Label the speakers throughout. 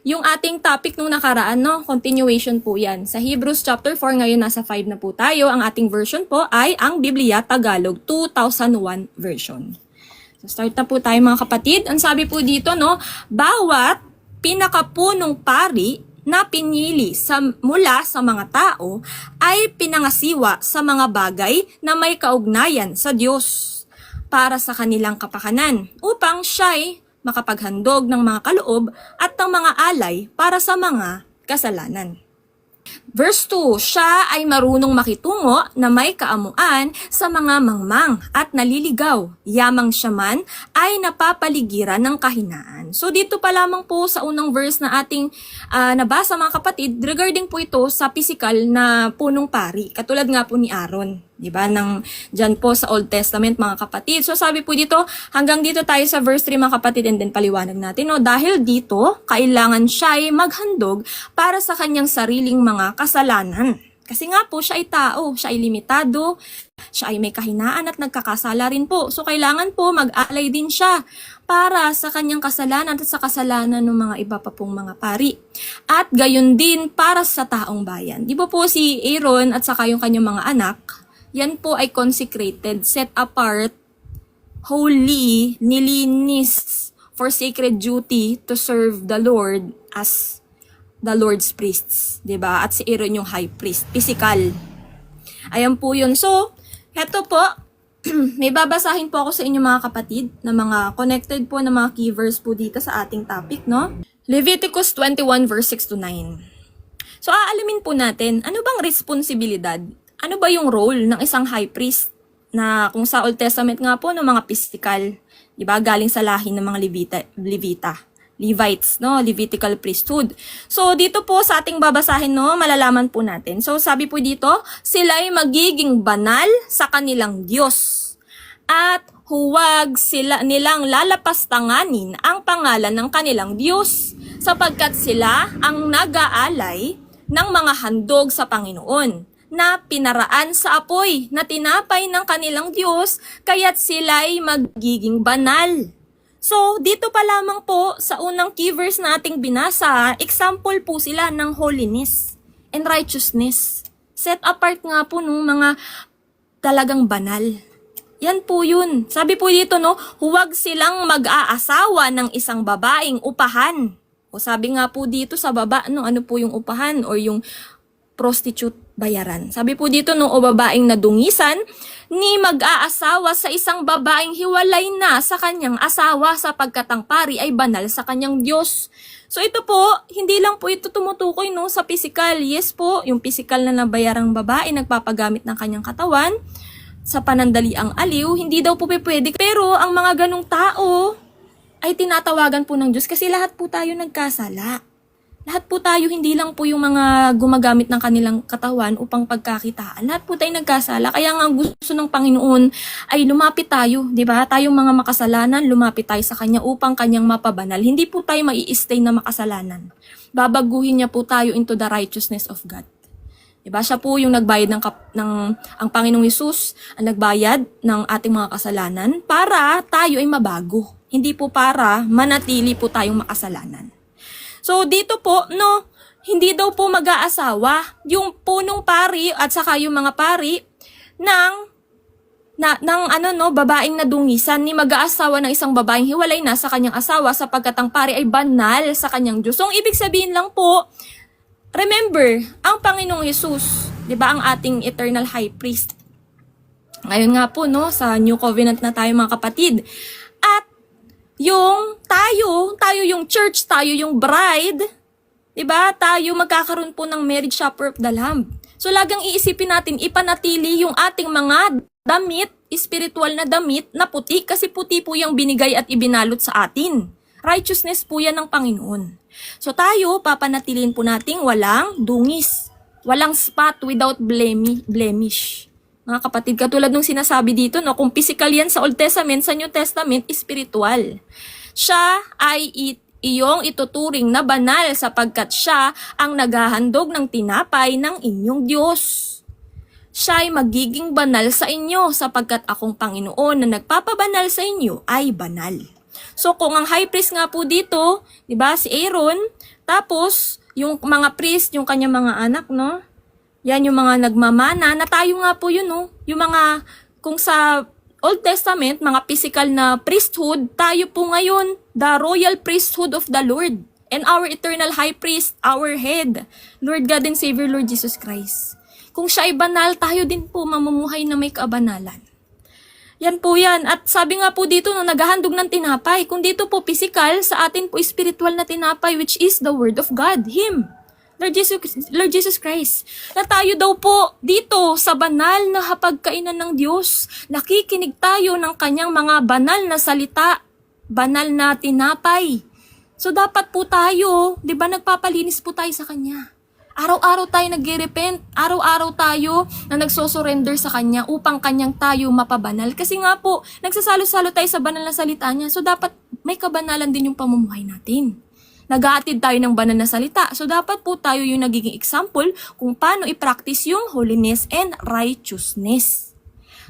Speaker 1: Yung ating topic nung nakaraan, no? Continuation po yan. Sa Hebrews chapter 4, ngayon nasa 5 na po tayo. Ang ating version po ay ang Biblia Tagalog 2001 version. So start na po tayo mga kapatid. Ang sabi po dito, no? Bawat pinakapunong pari na pinili mula sa mga tao ay pinangasiwa sa mga bagay na may kaugnayan sa Diyos para sa kanilang kapakanan upang siya'y makapaghandog ng mga kaloob at ng mga alay para sa mga kasalanan. Verse 2, siya ay marunong makitungo na may kaamuan sa mga mangmang at naliligaw. Yamang siya man ay napapaligiran ng kahinaan. So dito pa lamang po sa unang verse na ating nabasa mga kapatid, regarding po ito sa physical na punong pari. Katulad nga po ni Aaron. Diba? Diyan po sa Old Testament mga kapatid. So sabi po dito, hanggang dito tayo sa verse 3 mga kapatid, and then paliwanag natin. No? Dahil dito, kailangan siya ay maghandog para sa kanyang sariling mga kasalanan. Kasi nga po, siya ay tao, siya ay limitado, siya ay may kahinaan at nagkakasala rin po. So kailangan po mag-alay din siya para sa kanyang kasalanan at sa kasalanan ng mga iba pa pong mga pari. At gayon din para sa taong bayan. Di ba po si Aaron at saka yung kanyang mga anak, yan po ay consecrated, set apart, holy, nilinis for sacred duty to serve the Lord as the Lord's priests, 'di ba? At si Aaron yung high priest, physical. Ayan po 'yun. So, heto po, may babasahin po ako sa inyo mga kapatid na mga connected po na mga key verse po dito sa ating topic, no? Leviticus 21 verse 6 to 9. So, aalamin po natin, ano bang responsibilidad? Ano ba yung role ng isang high priest na kung sa Old Testament nga po ng mga physical, 'di ba? Galing sa lahi ng mga Levites, no? Levitical priesthood. So dito po sa ating babasahin, no, malalaman po natin. So sabi po dito, sila ay magiging banal sa kanilang Diyos. At huwag sila nilang lalapastanganin ang pangalan ng kanilang Diyos, sapagkat sila ang nag-aalay ng mga handog sa Panginoon na pinaraan sa apoy na tinapay ng kanilang Diyos, kaya't sila'y magiging banal. So, dito pa lamang po sa unang key verse na ating binasa, example po sila ng holiness and righteousness. Set apart nga po nung mga talagang banal. Yan po yun. Sabi po dito, no, huwag silang mag-aasawa ng isang babaeng upahan. O sabi nga po dito sa baba, no, ano po yung upahan or yung prostitute bayaran. Sabi po dito, no, o babaeng nadungisan, ni mag-aasawa sa isang babaeng hiwalay na sa kanyang asawa sapagkat ang pari ay banal sa kanyang Diyos. So ito po, hindi lang po ito tumutukoy, no, sa physical. Yes po, yung physical na nabayarang babae nagpapagamit ng kanyang katawan sa panandaliang aliw, hindi daw po pwede. Pero ang mga ganong tao ay tinatawagan po ng Diyos kasi lahat po tayo nagkasala. Lahat po tayo, hindi lang po yung mga gumagamit ng kanilang katawan upang pagkakitaan. Lahat po tayo nagkasala. Kaya nga ang gusto ng Panginoon ay lumapit tayo, di ba? Tayong mga makasalanan, lumapit tayo sa Kanya upang Kanyang mapabanal. Hindi po tayo mai-stay na makasalanan. Babaguhin niya po tayo into the righteousness of God. Diba? Siya po yung nagbayad ang Panginoong Hesus, ang nagbayad ng ating mga kasalanan para tayo ay mabago. Hindi po para manatili po tayong makasalanan. So dito po, no, hindi daw po mag-aasawa yung punong pari at saka yung mga pari ng babaeng nadungisan ni mag-aasawa ng isang babaeng hiwalay na sa kanyang asawa sapagkat ang pari ay banal sa kanyang Diyos. So ang ibig sabihin lang po, remember, ang Panginoong Hesus, 'di ba, ang ating eternal high priest. Ngayon nga po, no, sa New Covenant na tayo mga kapatid. At yung tayo yung church, tayo yung bride, 'di ba? Tayo magkakaroon po ng marriage supper of the Lamb. So lagang iisipin natin, ipanatili yung ating mga damit, spiritual na damit na puti kasi puti po yung binigay at ibinalot sa atin. Righteousness po yan ng Panginoon. So tayo, papanatilin po nating walang dungis, walang spot without blemish. Mga kapatid, katulad nung sinasabi dito, no, kung physical yan sa Old Testament, sa New Testament, spiritual. Siya ay iyong ituturing na banal sapagkat siya ang naghahandog ng tinapay ng inyong Diyos. Siya ay magiging banal sa inyo sapagkat akong Panginoon na nagpapabanal sa inyo ay banal. So kung ang high priest nga po dito, 'di ba, si Aaron, Tapos, yung mga priest, yung kanyang mga anak, no? Yan yung mga nagmamana, na tayo nga po yun, no? Yung mga, kung sa Old Testament, mga physical na priesthood, tayo po ngayon, the royal priesthood of the Lord. And our eternal high priest, our head, Lord God and Savior, Lord Jesus Christ. Kung siya ay banal, tayo din po mamumuhay na may kabanalan. Yan po yan. At sabi nga po dito, no, naghahandog ng tinapay. Kung dito po physical, sa atin po spiritual na tinapay, which is the Word of God, Him. Lord Jesus Christ. Na tayo daw po dito sa banal na hapagkainan ng Diyos. Nakikinig tayo ng kanyang mga banal na salita, banal na tinapay. So dapat po tayo, di ba nagpapalinis po tayo sa kanya. Araw-araw tayo nag-repent, araw-araw tayo na nagsosurrender sa Kanya upang Kanyang tayo mapabanal. Kasi nga po, nagsasalo-salo tayo sa banal na salita niya. So dapat may kabanalan din yung pamumuhay natin. Nag-aatid tayo ng banal na salita. So dapat po tayo yung nagiging example kung paano i-practice yung holiness and righteousness.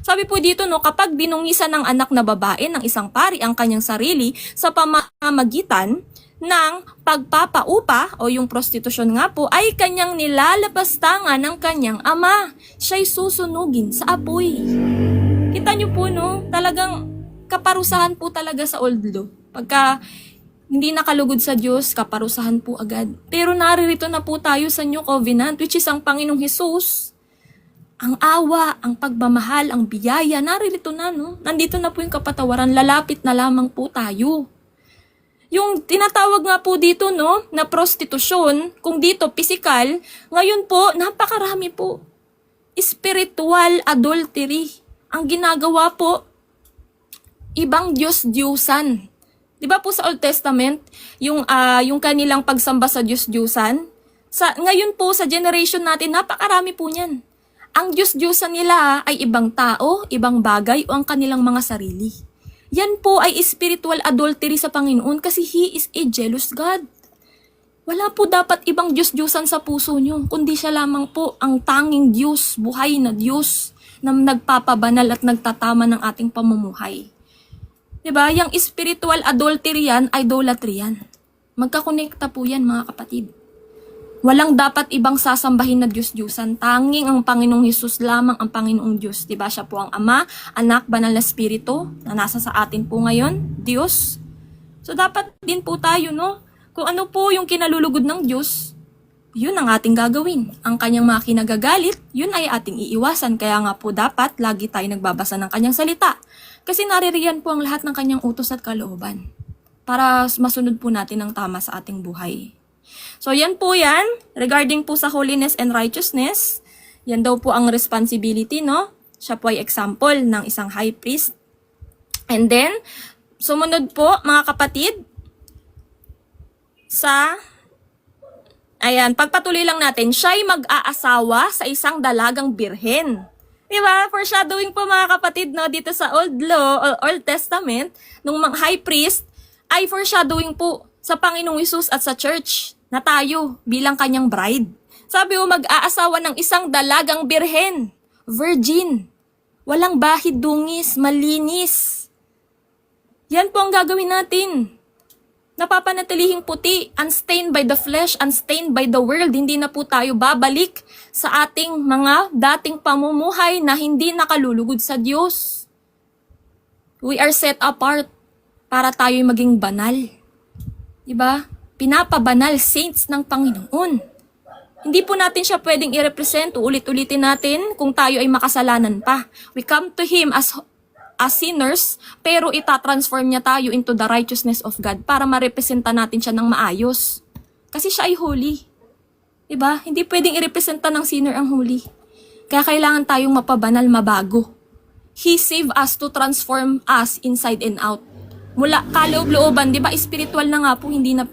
Speaker 1: Sabi po dito, no, kapag dinungisan ng anak na babae ng isang pari ang kanyang sarili sa pamamagitan ng pagpapaupa o yung prostitusyon nga po ay kanyang nilalapastangan ng kanyang ama. Siya'y susunugin sa apoy. Kita nyo po, no? Talagang kaparusahan po talaga sa old law. Pagka hindi nakalugod sa Diyos, kaparusahan po agad. Pero naririto na po tayo sa New Covenant, which is ang Panginoong Hesus. Ang awa, ang pagmamahal, ang biyaya, naririto na, no? Nandito na po yung kapatawaran, lalapit na lamang po tayo. Yung tinatawag nga po dito, no, na prostitusyon, kung dito physical, ngayon po, napakarami po. Spiritual adultery. Ang ginagawa po, ibang Diyos-Diyusan. Di ba po sa Old Testament, yung kanilang pagsamba sa Diyos-Diyusan? Ngayon po, sa generation natin, napakarami po niyan. Ang Diyos-Diyusan nila ay ibang tao, ibang bagay, o ang kanilang mga sarili. Yan po ay spiritual adultery sa Panginoon kasi He is a jealous God. Wala po dapat ibang Diyos-Diyusan sa puso nyo, kundi siya lamang po ang tanging Diyos, buhay na Diyos, na nagpapabanal at nagtatama ng ating pamumuhay. Diba? Yung spiritual adultery yan, idolatry yan. Magkakonekta po yan, mga kapatid. Walang dapat ibang sasambahin na Diyos-Diyusan. Tanging ang Panginoong Hesus lamang ang Panginoong Diyos. Diba? Siya po ang Ama, Anak, Banal na Espiritu na nasa sa atin po ngayon, Diyos. So dapat din po tayo, no? Kung ano po yung kinalulugod ng Diyos, yun ang ating gagawin. Ang kanyang mga kinagagalit, yun ay ating iiwasan. Kaya nga po dapat lagi tayo nagbabasa ng kanyang salita. Kasi naririyan po ang lahat ng kanyang utos at kalooban para masunod po natin ang tama sa ating buhay. So yan po yan, regarding po sa holiness and righteousness, yan daw po ang responsibility, no? Siya po ay example ng isang high priest. And then, sumunod po mga kapatid, pagpatuloy lang natin, siya'y mag-aasawa sa isang dalagang birhen. Diba? Foreshadowing po mga kapatid, no, dito sa Old Law, or Old Testament, nung mga high priest, ay foreshadowing po sa Panginoong Hesus at sa church na tayo bilang kanyang bride. Sabi mo, mag-aasawa ng isang dalagang birhen, virgin, walang bahid dungis, malinis. Yan po ang gagawin natin. Napapanatelihing puti, unstained by the flesh, unstained by the world. Hindi na po tayo babalik sa ating mga dating pamumuhay na hindi nakalulugod sa Diyos. We are set apart para tayo maging banal. Diba? Pinapabanal saints ng Panginoon. Hindi po natin siya pwedeng i-represent, ulit-ulitin natin kung tayo ay makasalanan pa. We come to Him as sinners, pero itatransform niya tayo into the righteousness of God para ma-representa natin siya ng maayos. Kasi siya ay holy. Diba? Hindi pwedeng i-representa ng sinner ang holy. Kaya kailangan tayong mapabanal, mabago. He saved us to transform us inside and out. Mula kaloob-looban, di ba? Spiritual na nga po, hindi na,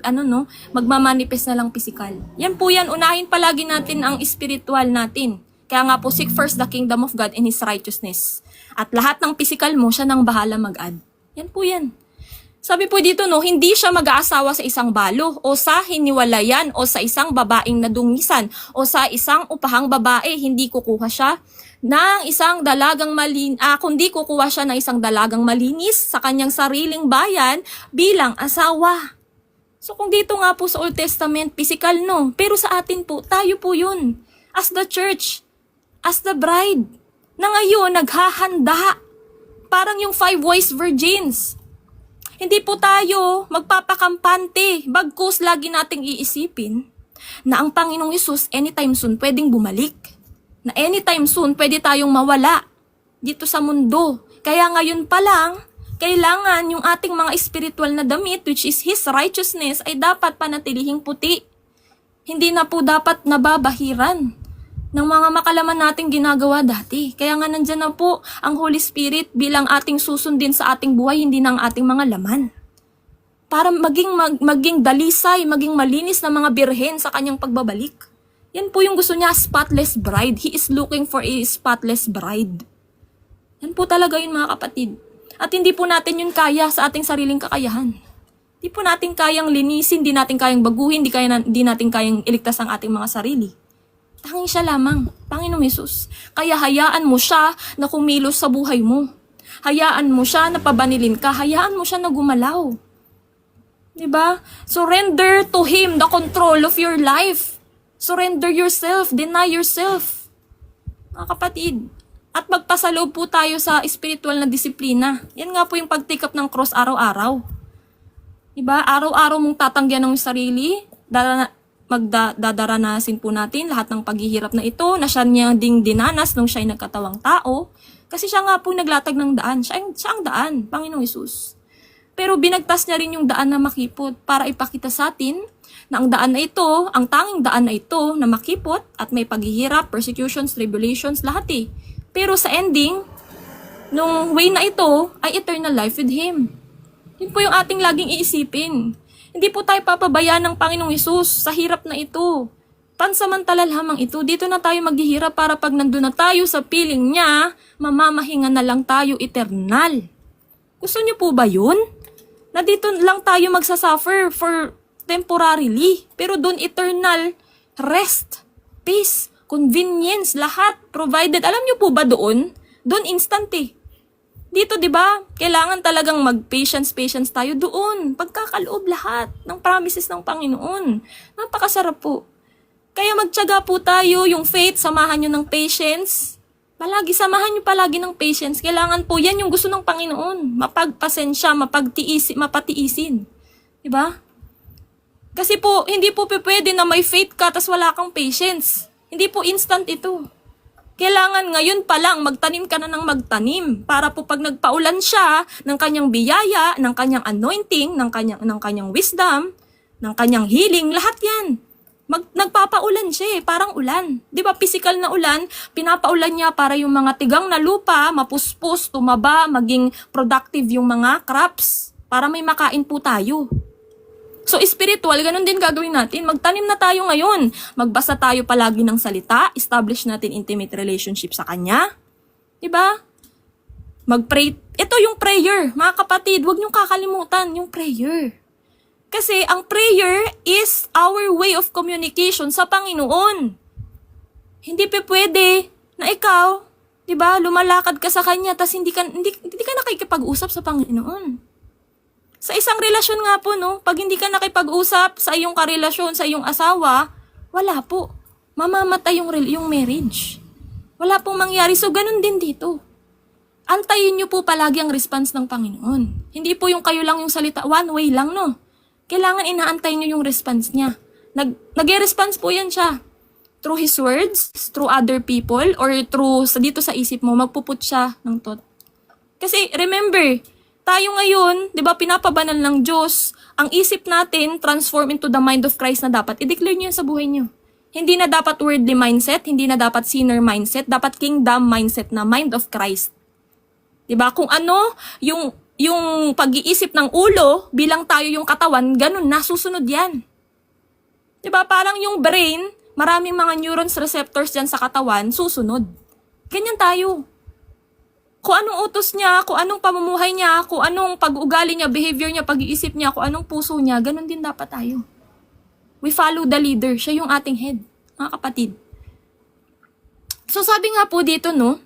Speaker 1: magmamanifest na lang physical. Yan po yan, unahin palagi natin ang spiritual natin. Kaya nga po, seek first the kingdom of God and His righteousness. At lahat ng physical mo, siya nang bahala mag-add. Yan po yan. Sabi po dito, no, hindi siya mag-aasawa sa isang balo, o sa hiniwalayan, o sa isang babaeng nadungisan, o sa isang upahang babae, hindi kukuha siya ng isang dalagang kundi kukuha siya ng isang dalagang malinis sa kanyang sariling bayan bilang asawa. So kung dito nga po sa Old Testament, physical no, pero sa atin po, tayo po yun. As the church, as the bride, na ngayon naghahanda. Parang yung 5 wise virgins. Hindi po tayo magpapakampante, bagkus lagi nating iisipin na ang Panginoong Hesus anytime soon pwedeng bumalik. Na anytime soon pwede tayong mawala dito sa mundo. Kaya ngayon pa lang, kailangan yung ating mga spiritual na damit, which is His righteousness, ay dapat panatilihing puti. Hindi na po dapat nababahiran ng mga makalaman nating ginagawa dati. Kaya nga nandyan na po ang Holy Spirit bilang ating susundin sa ating buhay, hindi ng ating mga laman. Para maging dalisay, maging malinis na mga birhen sa kanyang pagbabalik. Yan po yung gusto niya, spotless bride. He is looking for a spotless bride. Yan po talaga yun mga kapatid. At hindi po natin yun kaya sa ating sariling kakayahan. Hindi po natin kayang linisin, hindi natin kayang baguhin, hindi natin kayang iligtas ang ating mga sarili. Tanging siya lamang, Panginoong Hesus. Kaya hayaan mo siya na kumilos sa buhay mo. Hayaan mo siya na pabanilin ka. Hayaan mo siya na gumalaw. Diba? Surrender to Him the control of your life. Surrender yourself. Deny yourself. Mga kapatid. At magpasaloob po tayo sa spiritual na disiplina. Yan nga po yung pag-take up ng cross araw-araw. Diba? Araw-araw mong tatanggihan ng sarili. Magdadaranasin po natin lahat ng paghihirap na ito na siya niya ding dinanas nung siya'y nagkatawang tao. Kasi siya nga po naglatag ng daan. Siya ang daan, Panginoong Hesus. Pero binagtas niya rin yung daan na makipot para ipakita sa atin na ang daan na ito, ang tanging daan na ito na makipot at may paghihirap, persecutions, tribulations, lahat eh. Pero sa ending, nung way na ito ay eternal life with Him. Yun po yung ating laging iisipin. Hindi po tayo papabayaan ng Panginoong Hesus sa hirap na ito. Pansamantala lamang ito. Dito na tayo maghihirap para pag nandun na tayo sa piling niya, mamamahinga na lang tayo eternal. Gusto niyo po ba yun? Na dito lang tayo magsasuffer for temporarily. Pero doon eternal rest, peace, convenience, lahat provided. Alam niyo po ba doon? Doon instant eh. Dito, di ba? Kailangan talagang mag-patience tayo doon. Pagkakaloob lahat ng promises ng Panginoon. Napakasarap po. Kaya magtiyaga po tayo, yung faith, samahan nyo ng patience. Samahan nyo palagi ng patience. Kailangan po, yan yung gusto ng Panginoon. Mapagpasensya, mapatiisin. Di ba? Kasi po, hindi po pwede na may faith ka tas wala kang patience. Hindi po instant ito. Kailangan ngayon pa lang magtanim ka na ng magtanim para po pag nagpaulan siya ng kanyang biyaya, ng kanyang anointing, ng kanyang wisdom, ng kanyang healing, lahat yan. Nagpapaulan siya eh, parang ulan. 'Di ba physical na ulan, pinapaulan niya para yung mga tigang na lupa mapuspos, tumaba, maging productive yung mga crops para may makain po tayo. So spiritual, ganun din gagawin natin. Magtanim na tayo ngayon. Magbasa tayo palagi ng salita. Establish natin intimate relationship sa Kanya. Diba? Mag-pray. Ito yung prayer. Mga kapatid, huwag niyong kakalimutan yung prayer. Kasi ang prayer is our way of communication sa Panginoon. Hindi pa pwede na ikaw, diba, lumalakad ka sa Kanya tas hindi ka nakikipag-usap sa Panginoon. Sa isang relasyon nga po, no, pag hindi ka nakipag-usap sa iyong karelasyon, sa iyong asawa, wala po. Mamamatay yung marriage. Wala pong mangyari. So, ganun din dito. Antayin niyo po palagi ang response ng Panginoon. Hindi po yung kayo lang yung salita, one way lang, no. Kailangan inaantay niyo yung response niya. Nag-response po yan siya. Through His words, through other people, or through dito sa isip mo, magpuput siya ng thought. Kasi, remember, tayo ngayon, di ba, pinapabanal ng Diyos, ang isip natin transform into the mind of Christ na dapat. I-declare nyo yan sa buhay nyo. Hindi na dapat worldly mindset, hindi na dapat sinner mindset, dapat kingdom mindset na mind of Christ. Di ba? Kung ano, yung pag-iisip ng ulo, bilang tayo yung katawan, ganun, nasusunod yan. Di ba? Parang yung brain, maraming mga neurons receptors dyan sa katawan, susunod. Ganyan tayo. Kung anong utos niya, kung anong pamumuhay niya, kung anong pag-ugali niya, behavior niya, pag-iisip niya, kung anong puso niya, ganun din dapat tayo. We follow the leader. Siya yung ating head, mga kapatid. So sabi nga po dito, no,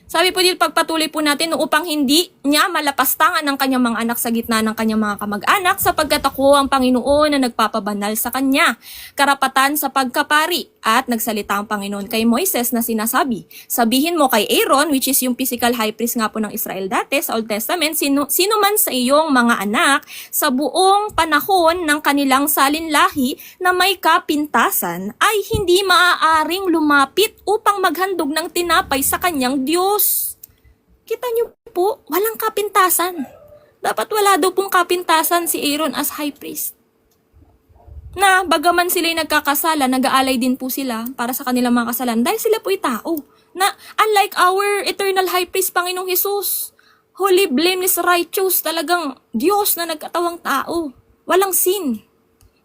Speaker 1: Sabi po dito, pagpatuloy po natin no, upang hindi niya malapastangan ng kanyang mga anak sa gitna ng kanyang mga kamag-anak sapagkat ako ang Panginoon na nagpapabanal sa kanya. Karapatan sa pagkapari. At nagsalita ang Panginoon kay Moises na sinasabi, sabihin mo kay Aaron, which is yung physical high priest nga po ng Israel dati sa Old Testament, sino man sa iyong mga anak sa buong panahon ng kanilang salinlahi na may kapintasan ay hindi maaaring lumapit upang maghandog ng tinapay sa kanyang Diyos. Kita niyo po, walang kapintasan. Dapat wala daw pong kapintasan si Aaron as high priest. Na bagaman sila'y nagkakasala, nag-aalay din po sila para sa kanilang mga kasalanan dahil sila po'y tao. Na unlike our eternal high priest, Panginoong Jesus, holy, blameless, righteous, talagang Diyos na nagkatawang tao. Walang sin.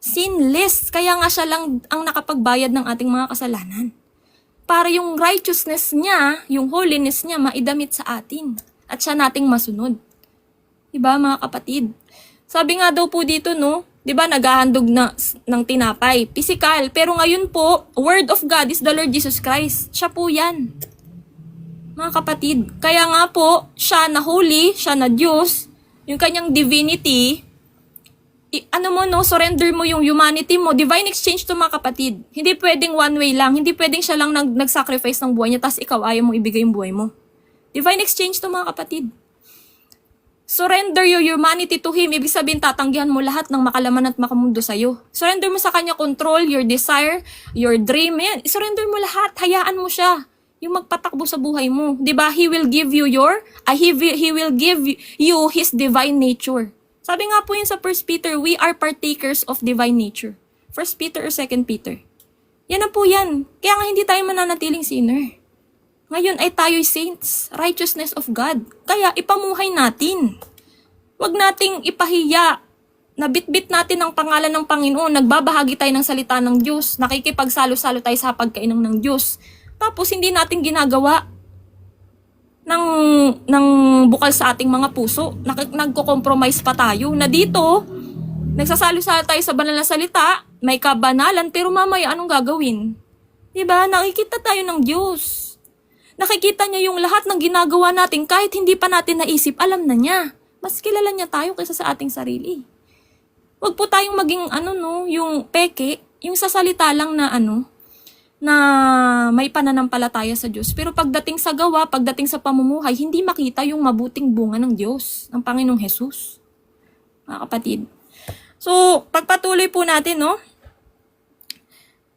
Speaker 1: Sinless. Kaya nga siya lang ang nakapagbayad ng ating mga kasalanan. Para yung righteousness niya, yung holiness niya, maidamit sa atin. At siya nating masunod. Diba mga kapatid? Sabi nga daw po dito, no? Diba, naghahandog ng tinapay. Physical. Pero ngayon po, Word of God is the Lord Jesus Christ. Siya po yan. Mga kapatid. Kaya nga po, siya na holy, siya na Diyos, yung kanyang divinity, surrender mo yung humanity mo. Divine exchange to mga kapatid. Hindi pwedeng one way lang. Hindi pwedeng siya lang nag-sacrifice ng buhay niya, tapos ikaw ayaw mong ibigay yung buhay mo. Divine exchange to mga kapatid. Surrender your humanity to Him. Ibig sabihin, tatanggihan mo lahat ng makalaman at makamundo sa'yo. Surrender mo sa Kanya control, your desire, your dream. Yan. Surrender mo lahat. Hayaan mo siya. Yung magpatakbo sa buhay mo. Diba? He will give you He will give you His divine nature. Sabi nga po yun sa 1 Peter, we are partakers of divine nature. 1 Peter or 2 Peter. Yan na po yan. Kaya nga hindi tayo mananatiling sinner. Ngayon ay tayo'y saints, righteousness of God. Kaya ipamuhay natin. Huwag nating ipahiya. Nabitbit natin ang pangalan ng Panginoon. Nagbabahagi tayo ng salita ng Diyos. Nakikipagsalo-salo tayo sa pagkainang ng Diyos. Tapos hindi natin ginagawa ng bukal sa ating mga puso. Nagko-compromise pa tayo. Na dito, nagsasalo-salo tayo sa banal na salita. May kabanalan, pero mamaya anong gagawin? Diba? Nakikita tayo ng Diyos. Nakikita niya yung lahat ng ginagawa natin kahit hindi pa natin naisip, alam na niya. Mas kilala niya tayo kaysa sa ating sarili. Huwag po tayong maging yung peke, yung sasalita lang na na may pananampalataya sa Diyos. Pero pagdating sa gawa, pagdating sa pamumuhay, hindi makita yung mabuting bunga ng Diyos, ng Panginoong Jesus. Mga kapatid. So, pagpatuloy po natin,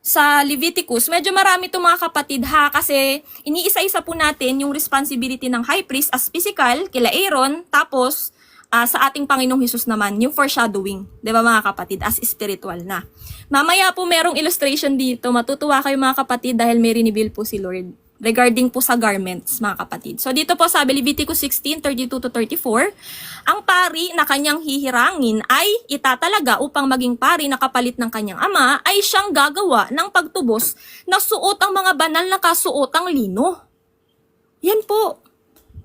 Speaker 1: sa Leviticus, medyo marami itong mga kapatid kasi iniisa-isa po natin yung responsibility ng high priest as physical, kila Aaron, tapos sa ating Panginoong Hesus naman, yung foreshadowing, di ba mga kapatid, as spiritual na. Mamaya po merong illustration dito, matutuwa kayo mga kapatid dahil may rinibil po si Lord regarding po sa garments mga kapatid. So dito po sabi Leviticus 16:32-34, ang pari na kanyang hihirangin ay itatalaga upang maging pari na kapalit ng kanyang ama ay siyang gagawa ng pagtubos na suot ang mga banal na kasuotang lino. Yan po.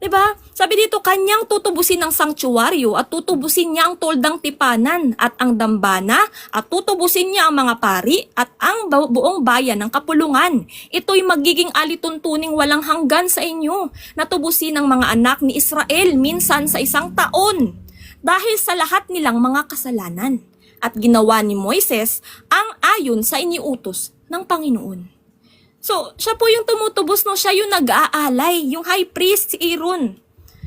Speaker 1: Diba? Sabi dito, kanyang tutubusin ng sanktuaryo at tutubusin niya ang toldang tipanan at ang dambana at tutubusin niya ang mga pari at ang buong bayan ng kapulungan. Ito'y magiging alituntuning walang hanggan sa inyo na tubusin ng mga anak ni Israel minsan sa isang taon dahil sa lahat nilang mga kasalanan. At ginawa ni Moises ang ayon sa iniutos ng Panginoon. So, siya po yung tumutubos, siya yung nag-aalay, yung high priest, si Aaron.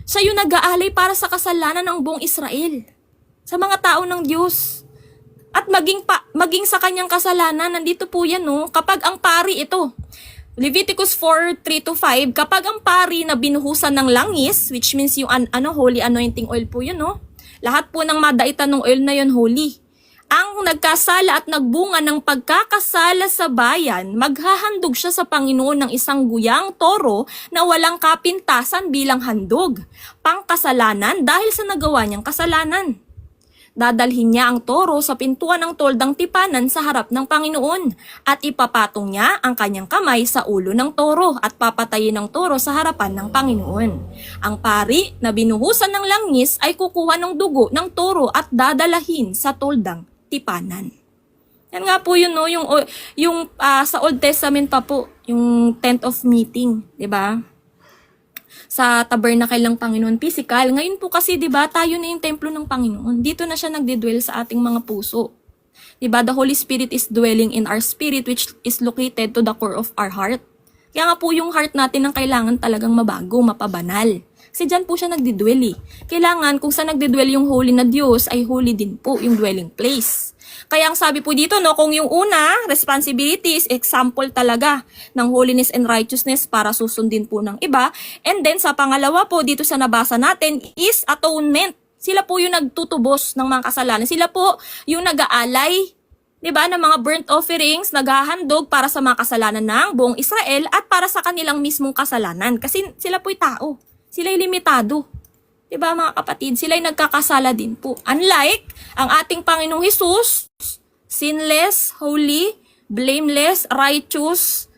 Speaker 1: Siya yung nag-aalay para sa kasalanan ng buong Israel, sa mga tao ng Diyos. At maging sa kanyang kasalanan, nandito po yan, kapag ang pari ito, Leviticus 4:3-5, kapag ang pari na binuhusan ng langis, which means yung holy anointing oil po yun, lahat po ng madaitan ng oil na yun, holy. Ang nagkasala at nagbunga ng pagkakasala sa bayan, maghahandog siya sa Panginoon ng isang guyang toro na walang kapintasan bilang handog, pangkasalanan dahil sa nagawa niyang kasalanan. Dadalhin niya ang toro sa pintuan ng toldang tipanan sa harap ng Panginoon at ipapatong niya ang kanyang kamay sa ulo ng toro at papatayin ng toro sa harapan ng Panginoon. Ang pari na binuhusan ng langis ay kukuha ng dugo ng toro at dadalahin sa toldang tipanan. Yan nga po yun, yung sa Old Testament pa po, yung tent of meeting, di ba? sa tabernacle ng Panginoon physical. Ngayon po kasi 'di ba, tayo na yung templo ng Panginoon. Dito na siya nagde-dwell sa ating mga puso. 'Di ba? The Holy Spirit is dwelling in our spirit which is located to the core of our heart. Kaya nga po yung heart natin ang kailangan talagang mabago, mapabanal. Kasi dyan po siya nagdidwell eh. Kailangan kung saan nagdidwell yung holy na Diyos ay holy din po yung dwelling place. Kaya ang sabi po dito, no, kung yung una, responsibilities, example talaga ng holiness and righteousness para susundin po ng iba. And then sa pangalawa po dito sa nabasa natin is atonement. Sila po yung nagtutubos ng mga kasalanan. Sila po yung nag-aalay, 'di ba, ng mga burnt offerings, naghahandog para sa mga kasalanan ng buong Israel at para sa kanilang mismong kasalanan. Kasi sila po'y tao. Sila'y limitado. 'Di ba mga kapatid? Sila'y nagkakasala din po. Unlike ang ating Panginoong Hesus, sinless, holy, blameless, righteous,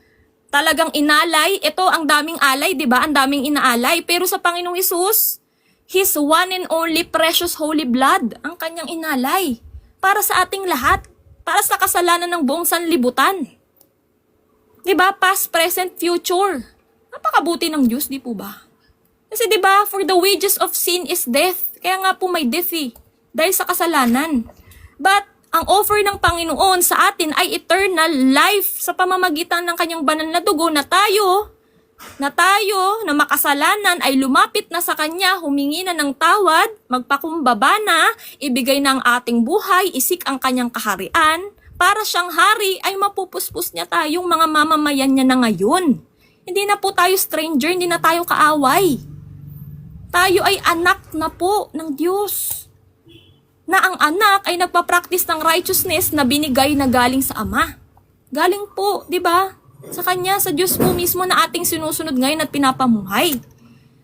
Speaker 1: talagang inalay. Ito ang daming alay, 'di ba? Ang daming inaalay. Pero sa Panginoong Hesus, His one and only precious holy blood ang kanyang inalay para sa ating lahat, para sa kasalanan ng buong sanlibutan. 'Di ba? Past, present, future. Napakabuti ng Diyos, di po ba? Kasi 'di ba, for the wages of sin is death. Kaya nga po may death eh, dahil sa kasalanan. But ang offer ng Panginoon sa atin ay eternal life sa pamamagitan ng kanyang banal na dugo na tayo na makasalanan ay lumapit na sa kanya, humingi na ng tawad, magpakumbaba na, ibigay na ang ating buhay, isik ang kanyang kaharian, para siyang hari ay mapupuspos niya tayong mga mamamayan niya na ngayon. Hindi na po tayo stranger, hindi na tayo kaaway. Tayo ay anak na po ng Diyos. Na ang anak ay nagpa-practice ng righteousness na binigay na galing sa Ama. Galing po, di ba? Sa Kanya, sa Diyos po mismo na ating sinusunod ngayon at pinapamuhay.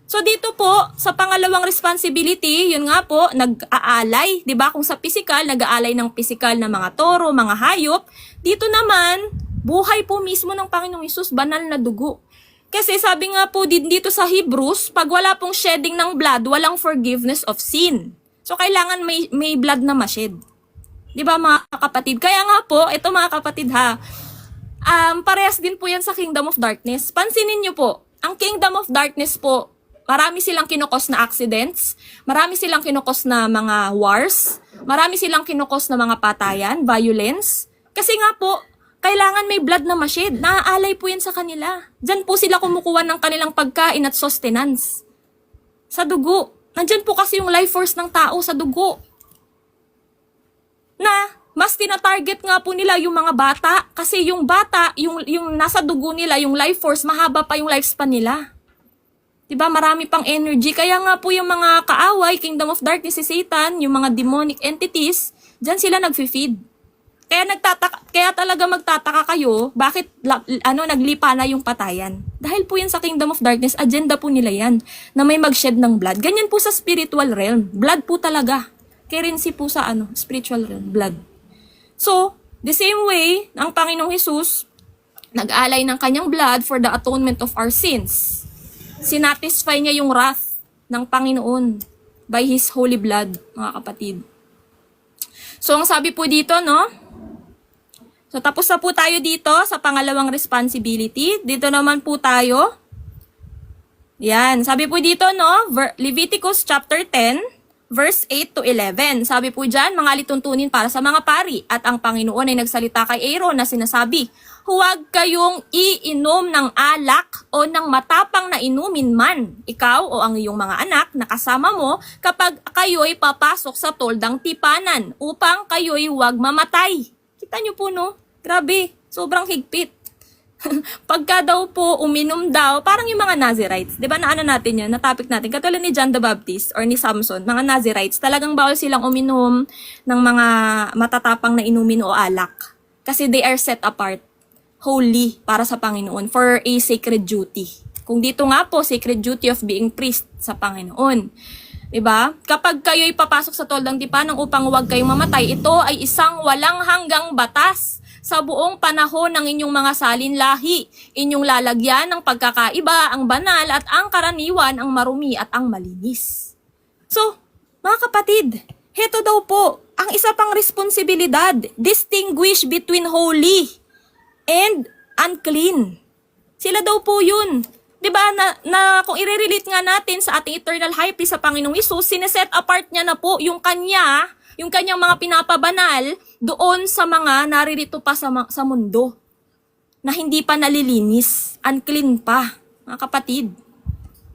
Speaker 1: So dito po, sa pangalawang responsibility, yun nga po, nag-aalay, di ba? Kung sa physical, nag-aalay ng physical na mga toro, mga hayop. Dito naman, buhay po mismo ng Panginoong Hesus, banal na dugo. Kasi sabi nga po dito sa Hebrews, pag wala pong shedding ng blood, walang forgiveness of sin. So kailangan may blood na ma-shed. 'Di ba mga kapatid? Kaya nga po, ito mga kapatid ha, parehas din po yan sa Kingdom of Darkness. Pansinin niyo po, ang Kingdom of Darkness po, marami silang kinukos na accidents, marami silang kinukos na mga wars, marami silang kinukos na mga patayan, violence. Kasi nga po, kailangan may blood na ma-shed. Naaalay po yan sa kanila. Diyan po sila kumukuha ng kanilang pagkain at sustenance. Sa dugo. Nandyan po kasi yung life force ng tao sa dugo. Na mas tina-target nga po nila yung mga bata. Kasi yung bata, yung nasa dugo nila, yung life force, mahaba pa yung lifespan nila. Diba? Marami pang energy. Kaya nga po yung mga kaaway, Kingdom of Darkness, si Satan, yung mga demonic entities, dyan sila nag-feed. Kaya talaga magtataka kayo, bakit naglipa na yung patayan? Dahil po yan sa Kingdom of Darkness, agenda po nila yan, na may mag-shed ng blood. Ganyan po sa spiritual realm. Blood po talaga. Currency po sa spiritual realm, blood. So, the same way, ang Panginoong Hesus, nag-alay ng kanyang blood for the atonement of our sins. Sinatisfy niya yung wrath ng Panginoon by His holy blood, mga kapatid. So, ang sabi po dito, no? So, tapos na po tayo dito sa pangalawang responsibility. Dito naman po tayo. Yan. Sabi po dito, no? Leviticus chapter 10, verse 8 to 11. Sabi po dyan, mga lituntunin para sa mga pari. At ang Panginoon ay nagsalita kay Aaron na sinasabi, huwag kayong iinom ng alak o ng matapang na inumin man, ikaw o ang iyong mga anak na kasama mo kapag kayo'y papasok sa toldang tipanan upang kayo'y huwag mamatay. Kita nyo po, no? Grabe, sobrang higpit. Pagka daw po uminom daw, parang yung mga Nazirites, 'di ba natin yan, na topic natin, katulad ni John the Baptist or ni Samson, mga Nazirites, talagang bawal silang uminom ng mga matatapang na inumin o alak. Kasi they are set apart, holy para sa Panginoon, for a sacred duty. Kung dito nga po, sacred duty of being priest sa Panginoon. Diba? Kapag kayo'y papasok sa toldang tipanan upang huwag kayong mamatay, ito ay isang walang hanggang batas sa buong panahon ng inyong mga salinlahi. Inyong lalagyan ng pagkakaiba, ang banal at ang karaniwan, ang marumi at ang malinis. So, mga kapatid, heto daw po, ang isa pang responsibilidad, distinguish between holy and unclean. Sila daw po yun. 'Di ba na kung i-relate nga natin sa ating eternal high priest sa Panginoong Hesus, sineset apart niya na po yung kanyang mga pinapabanal doon sa mga naririto pa sa mundo na hindi pa nalilinis, unclean pa, mga kapatid.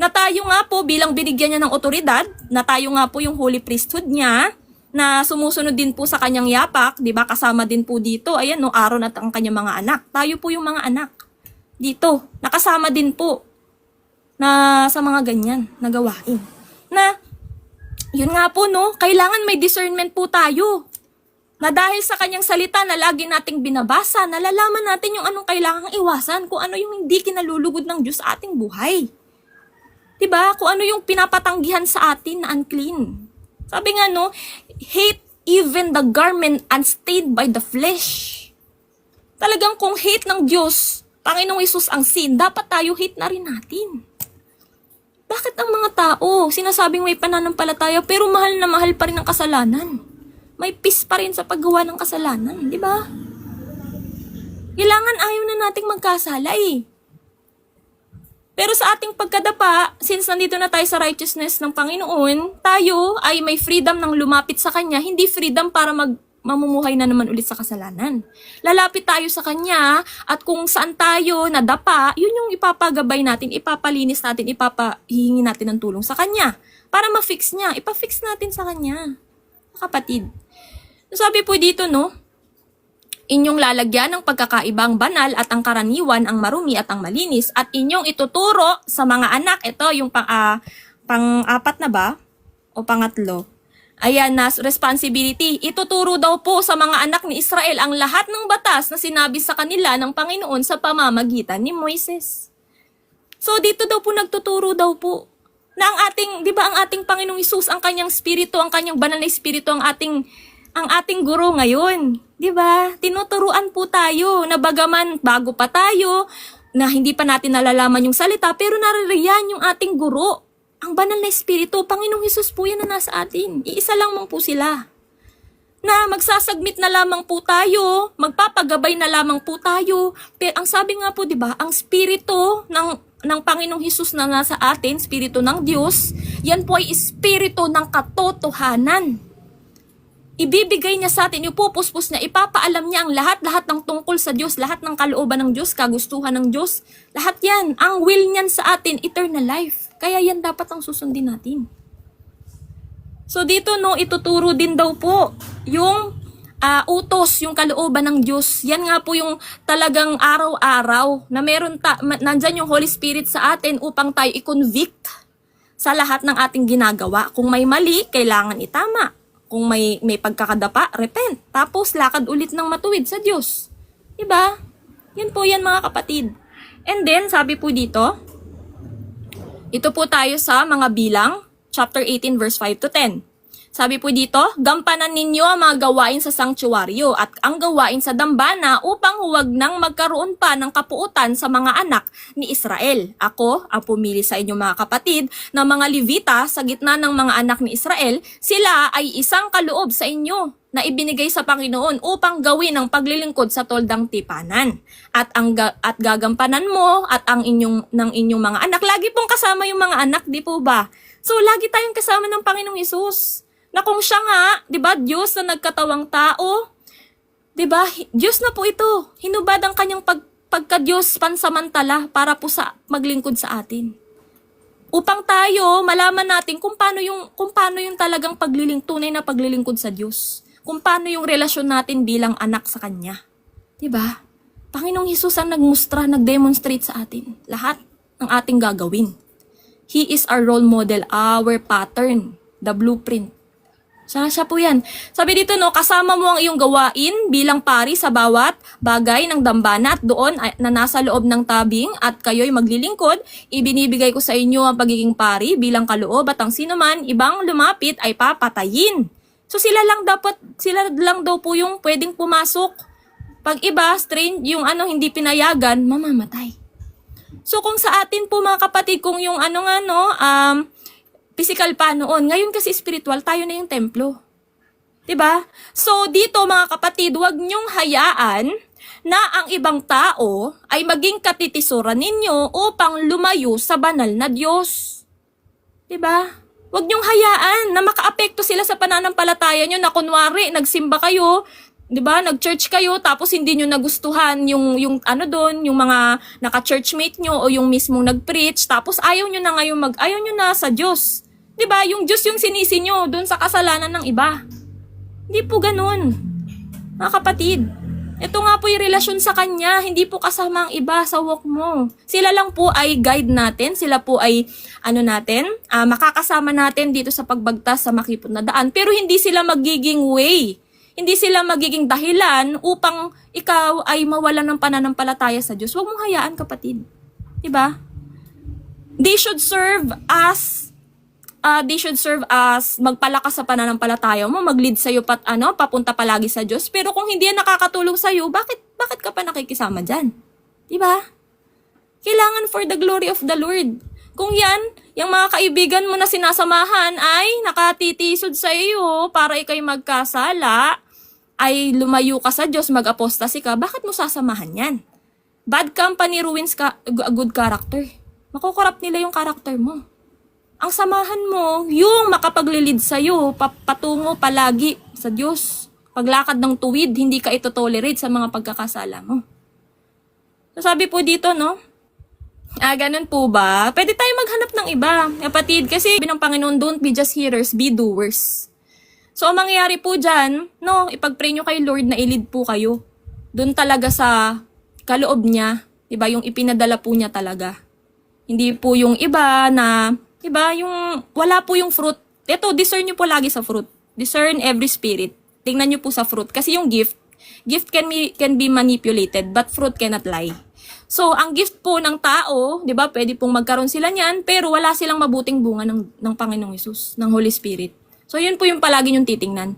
Speaker 1: Na tayo nga po bilang binigyan niya ng otoridad, na tayo nga po yung holy priesthood niya, na sumusunod din po sa kanyang yapak, 'di ba? Kasama din po dito, ayan no, Aaron at ang kanyang mga anak. Tayo po yung mga anak dito, nakasama din po na sa mga ganyan na gawain. Na, yun nga po no, kailangan may discernment po tayo. Na dahil sa kanyang salita na lagi nating binabasa, nalalaman natin yung anong kailangang iwasan, kung ano yung hindi kinalulugod ng Diyos sa ating buhay. Diba? Kung ano yung pinapatanggihan sa atin na unclean. Sabi nga no, hate even the garment unstained by the flesh. Talagang kung hate ng Diyos, Panginoong Hesus ang sin, dapat tayo hate na rin natin. Bakit ang mga tao, sinasabing may pananampalataya, pero mahal na mahal pa rin ang kasalanan? May peace pa rin sa paggawa ng kasalanan, di ba? Kailangan ayaw na nating magkasala eh. Pero sa ating pagkadapa, since nandito na tayo sa righteousness ng Panginoon, tayo ay may freedom ng lumapit sa Kanya, hindi freedom para mamumuhay na naman ulit sa kasalanan. Lalapit tayo sa Kanya at kung saan tayo nadapa, yun yung ipapagabay natin, ipapalinis natin, ipapahihingi natin ng tulong sa Kanya. Para ma-fix niya, ipa-fix natin sa Kanya. Kapatid. Sabi po dito, no, inyong lalagyan ng pagkakaibang banal at ang karaniwan ang marumi at ang malinis at inyong ituturo sa mga anak. Ito yung pang-apat na ba? O pangatlo? Ayan na responsibility. Ituturo daw po sa mga anak ni Israel ang lahat ng batas na sinabi sa kanila ng Panginoon sa pamamagitan ni Moises. So dito daw po nagtuturo daw po na ang ating, 'di ba, ang ating Panginoong Hesus, ang kanyang spirito, ang kanyang banal na espiritu ang ating guro ngayon. 'Di ba? Tinuturuan po tayo na bagaman bago pa tayo na hindi pa natin nalalaman yung salita, pero naririyan yung ating guro. Ang banal na espiritu, Panginoong Hesus po yan na nasa atin. Iisa lang po sila. Na magsasagmit na lamang po tayo, magpapagabay na lamang po tayo. Pero ang sabi nga po, 'di ba, ang espiritu ng Panginoong Hesus na nasa atin, espiritu ng Diyos, yan po ay espiritu ng katotohanan. Ibibigay niya sa atin, ipupuspos niya, ipapaalam niya ang lahat-lahat ng tungkol sa Diyos, lahat ng kalooban ng Diyos, kagustuhan ng Diyos, lahat yan. Ang will niyan sa atin, eternal life. Kaya yan dapat ang susundin natin. So dito no, ituturo din daw po yung utos, yung kalooban ng Diyos. Yan nga po yung talagang araw-araw na nandyan yung Holy Spirit sa atin upang tayo i-convict sa lahat ng ating ginagawa. Kung may mali, kailangan itama. Kung may pagkakadapa, repent. Tapos lakad ulit ng matuwid sa Diyos. Diba? Yan po yan mga kapatid. And then, sabi po dito, ito po tayo sa mga bilang, chapter 18 verse 5 to 10. Sabi po dito, gampanan ninyo ang mga gawain sa sanktuaryo at ang gawain sa dambana upang huwag nang magkaroon pa ng kapuutan sa mga anak ni Israel. Ako ang pumili sa inyo mga kapatid ng mga Levita sa gitna ng mga anak ni Israel. Sila ay isang kaloob sa inyo na ibinigay sa Panginoon upang gawin ang paglilingkod sa toldang tipanan. At gagampanan mo at ang inyong mga anak. Lagi pong kasama yung mga anak, di po ba? So lagi tayong kasama ng Panginoong Hesus. Na kung siya nga, 'di ba, Diyos na nagkatawang tao, 'di ba? Diyos na po ito. Hinubad ang kanyang pagka-Diyos pansamantala para po sa maglingkod sa atin. Upang tayo malaman natin kung paano yung talagang tunay na paglilingkod sa Diyos. Kung paano yung relasyon natin bilang anak sa kanya. 'Di ba? Panginoong Hesus ang nag-demonstrate sa atin lahat ng ating gagawin. He is our role model, our pattern, the blueprint. Siya po yan. Sabi dito, no, kasama mo ang iyong gawain bilang pari sa bawat bagay ng dambana at doon na nasa loob ng tabing at kayo'y maglilingkod, ibinibigay ko sa inyo ang pagiging pari bilang kaloob at ang sinuman ibang lumapit ay papatayin. So sila lang daw po yung pwedeng pumasok. Pag iba, strange, yung hindi pinayagan, mamamatay. So kung sa atin po mga kapatid, kung yung physical pa noon. Ngayon kasi spiritual, tayo na yung templo. 'Di ba? So dito mga kapatid, huwag niyong hayaan na ang ibang tao ay maging katitisuran ninyo upang lumayo sa banal na Diyos. Diba? Huwag niyong hayaan na makaapekto sila sa pananampalataya niyo na kunwari, nagsimba kayo, 'di ba? Nag-church kayo tapos hindi niyo nagustuhan yung ano doon, yung mga naka-churchmate niyo o yung mismong nag-preach tapos ayaw niyo na ngayon ayaw niyo na sa Diyos. 'Di ba? Yung Diyos yung sinisi niyo doon sa kasalanan ng iba. Hindi po ganoon. Mga kapatid, ito nga po yung relasyon sa Kanya, hindi po kasama ang iba sa walk mo. Sila lang po ay guide natin, sila po ay makakasama natin dito sa pagbagtas sa makipot na daan. Pero hindi sila magiging way, hindi sila magiging dahilan upang ikaw ay mawalan ng pananampalataya sa Diyos. Huwag mong hayaan, kapatid. Diba? They should serve as magpalakas sa pananampalataya mo, mag-lead sa'yo papunta palagi sa Diyos. Pero kung hindi yan nakakatulong sa'yo, bakit ka pa nakikisama dyan? Diba? Kailangan for the glory of the Lord. Kung yung mga kaibigan mo na sinasamahan ay nakatitisod sa iyo para ikay magkasala, ay lumayo ka sa Diyos, mag-apostasy ka, bakit mo sasamahan yan? Bad company ruins a good character. Makukorrupt nila yung character mo. Ang samahan mo, yung makapaglilid sa'yo, patungo palagi sa Diyos. Paglakad ng tuwid, hindi ka ito tolerate sa mga pagkakasala mo. So sabi po dito, no? Ganun po ba? Pwede tayo maghanap ng iba, kapatid, kasi ng Panginoon, don't be just hearers, be doers. So ang mangyayari po dyan, no, ipag-pray nyo kay Lord na ilid po kayo. Doon talaga sa kaloob niya, diba, yung ipinadala po niya talaga. Hindi po yung iba na, diba, yung wala po yung fruit. Ito, discern nyo po lagi sa fruit. Discern every spirit. Tingnan nyo po sa fruit. Kasi yung gift can be manipulated, but fruit cannot lie. So, ang gift po ng tao, di ba, pwede pong magkaroon sila niyan, pero wala silang mabuting bunga ng Panginoong Hesus, ng Holy Spirit. So, yun po yung palagi yung titingnan.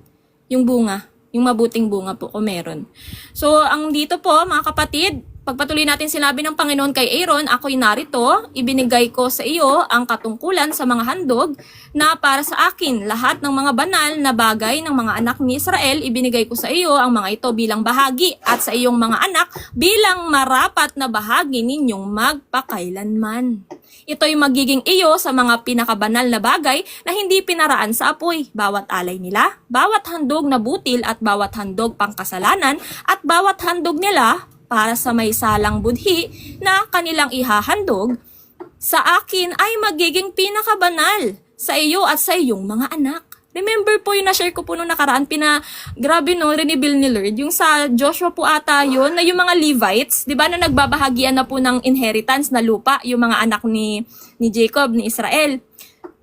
Speaker 1: Yung bunga, yung mabuting bunga po kung meron. So, ang dito po, mga kapatid, pagpatuloy natin sinabi ng Panginoon kay Aaron, ako'y narito, ibinigay ko sa iyo ang katungkulan sa mga handog na para sa akin. Lahat ng mga banal na bagay ng mga anak ni Israel, ibinigay ko sa iyo ang mga ito bilang bahagi at sa iyong mga anak bilang marapat na bahagi ninyong magpakailanman. Ito'y magiging iyo sa mga pinakabanal na bagay na hindi pinaraan sa apoy. Bawat alay nila, bawat handog na butil at bawat handog pangkasalanan at bawat handog nila para sa may salang budhi na kanilang ihahandog, sa akin ay magiging pinakabanal sa iyo at sa iyong mga anak. Remember po yung na-share ko po nung nakaraan, grabe no, rinibil ni Lord. Yung sa Joshua po ata yun, na yung mga Levites, di ba na nagbabahagian na po ng inheritance na lupa, yung mga anak ni Jacob, ni Israel.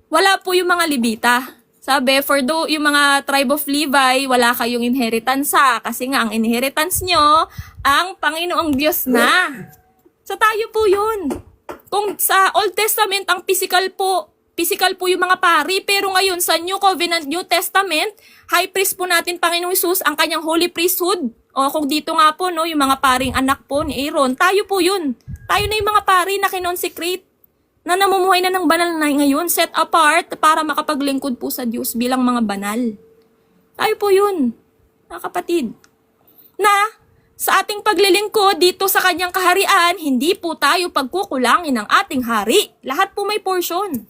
Speaker 1: Wala po yung mga Levita. Sabi, yung mga tribe of Levi, wala kayong inheritance kasi nga ang inheritance nyo, ang Panginoong Diyos na. So tayo po yun. Kung sa Old Testament, ang physical po yung mga pari, pero ngayon sa New Covenant, New Testament, high priest po natin, Panginoong Hesus, ang kanyang holy priesthood. O kung dito nga po, no, yung mga paring anak po ni Aaron, tayo po yun. Tayo na yung mga pari na kinonsecrate, na namumuhay na ng banal na ngayon, set apart para makapaglingkod po sa Diyos bilang mga banal. Tayo po yun, mga kapatid. Na sa ating paglilingkod dito sa kanyang kaharian, hindi po tayo pagkukulangin ng ating hari. Lahat po may portion.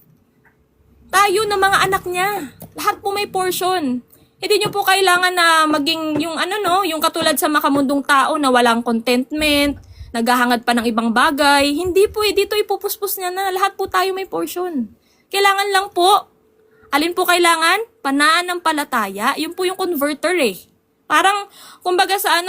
Speaker 1: Tayo na mga anak niya. Lahat po may portion. Hindi nyo po kailangan na maging yung katulad sa makamundong tao na walang contentment, naghahangad pa ng ibang bagay. Hindi po, dito ipupuspos niya na. Lahat po tayo may portion. Kailangan lang po, alin po kailangan? Pananampalataya. Yun po yung converter Parang, kumbaga sa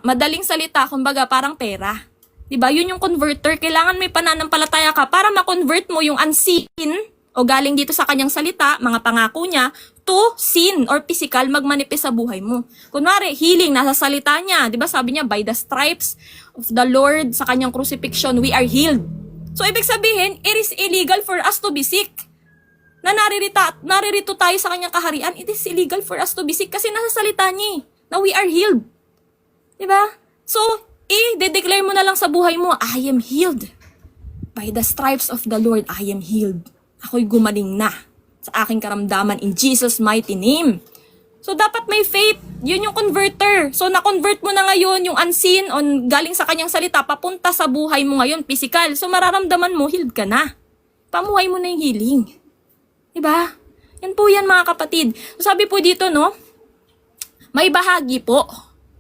Speaker 1: madaling salita, kumbaga parang pera. Diba? Yun yung converter. Kailangan may pananampalataya ka para ma-convert mo yung unseen o galing dito sa kanyang salita, mga pangako niya, to sin or physical magmanifest sa buhay mo. Kunwari, healing, nasa salita niya. Diba sabi niya, by the stripes of the Lord, sa kanyang crucifixion, we are healed. So, ibig sabihin, it is illegal for us to be sick. Na naririto tayo sa kanyang kaharian, it is illegal for us to be sick kasi nasa salita niya na we are healed. Diba? So, de-declare mo na lang sa buhay mo, I am healed. By the stripes of the Lord, I am healed. Ako'y gumaling na sa aking karamdaman in Jesus' mighty name. So, dapat may faith. Yun yung converter. So, na-convert mo na ngayon yung unseen on galing sa kanyang salita, papunta sa buhay mo ngayon, physical. So, mararamdaman mo, healed ka na. Pamuhay mo na yung healing. Diba? Yan po yan, mga kapatid. So, sabi po dito, no? May bahagi po.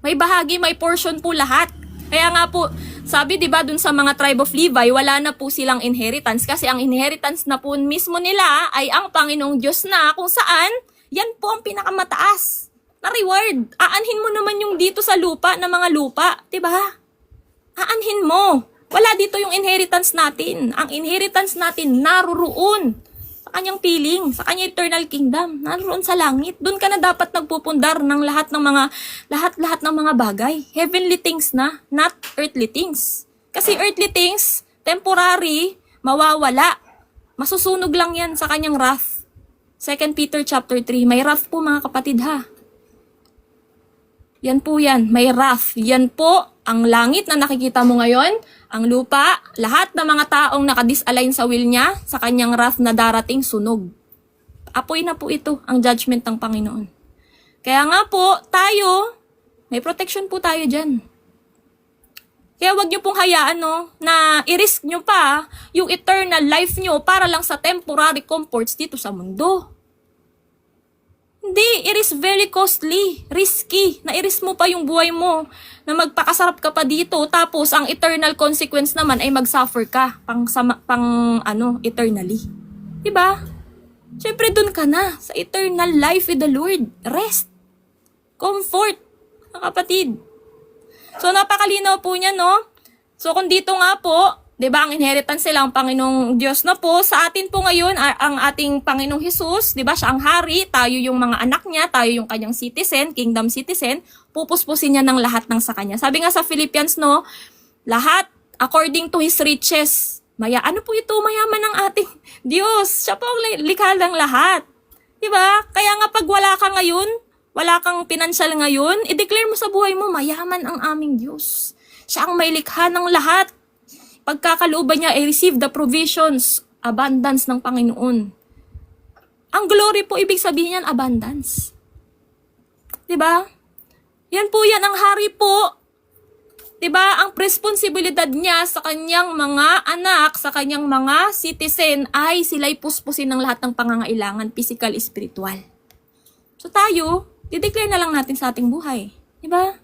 Speaker 1: May bahagi, may portion po lahat. Kaya nga po, sabi 'di ba dun sa mga tribe of Levi, wala na po silang inheritance kasi ang inheritance na po mismo nila ay ang Panginoong Diyos na kung saan yan po ang pinakamataas na reward. Aanhin mo naman yung dito sa lupa na mga lupa, 'di ba? Aanhin mo. Wala dito yung inheritance natin. Ang inheritance natin naruroon sa kanyang piling, sa kanyang eternal kingdom, naroon sa langit. Doon ka na dapat nagpupundar ng lahat ng mga bagay. Heavenly things na, not earthly things. Kasi earthly things, temporary, mawawala. Masusunog lang yan sa kanyang wrath. 2 Peter chapter 3, may wrath po mga kapatid ha. Yan po yan, may wrath. Yan po ang langit na nakikita mo ngayon, ang lupa, lahat ng mga taong nakadisalign sa will niya, sa kanyang wrath na darating sunog. Apoy na po ito, ang judgment ng Panginoon. Kaya nga po, tayo, may protection po tayo dyan. Kaya wag niyo pong hayaan no, na i-risk niyo pa yung eternal life niyo para lang sa temporary comforts dito sa mundo. Hindi, it is very costly, risky, na i-risk mo pa yung buhay mo, na magpakasarap ka pa dito, tapos ang eternal consequence naman ay mag-suffer ka eternally. Diba? Siyempre dun ka na, sa eternal life with the Lord. Rest. Comfort, mga kapatid. So, napakalinaw po niya, no? So, kung dito nga po, diba, ang inheritance nila, ang Panginoong Diyos na po, sa atin po ngayon, ang ating Panginoong Jesus, diba, siya ang hari, tayo yung mga anak niya, tayo yung kanyang citizen, kingdom citizen, pupuspusin niya ng lahat ng sa kanya. Sabi nga sa Philippians, no, lahat, according to His riches, ano po ito, mayaman ng ating Diyos, siya po ang likha ng lahat. Diba? Kaya nga pag wala ka ngayon, wala kang pinansyal ngayon, i-declare mo sa buhay mo, mayaman ang aming Diyos. Siya ang may likha ng lahat. Pagkakalooban niya, receive the provisions, abundance ng Panginoon. Ang glory po, ibig sabihin yan, abundance. Diba? Yan po yan, ang hari po. Diba? Ang responsibilidad niya sa kanyang mga anak, sa kanyang mga citizen, ay sila'y puspusin ng lahat ng pangangailangan, physical, spiritual. So tayo, i-declare na lang natin sa ating buhay. Diba?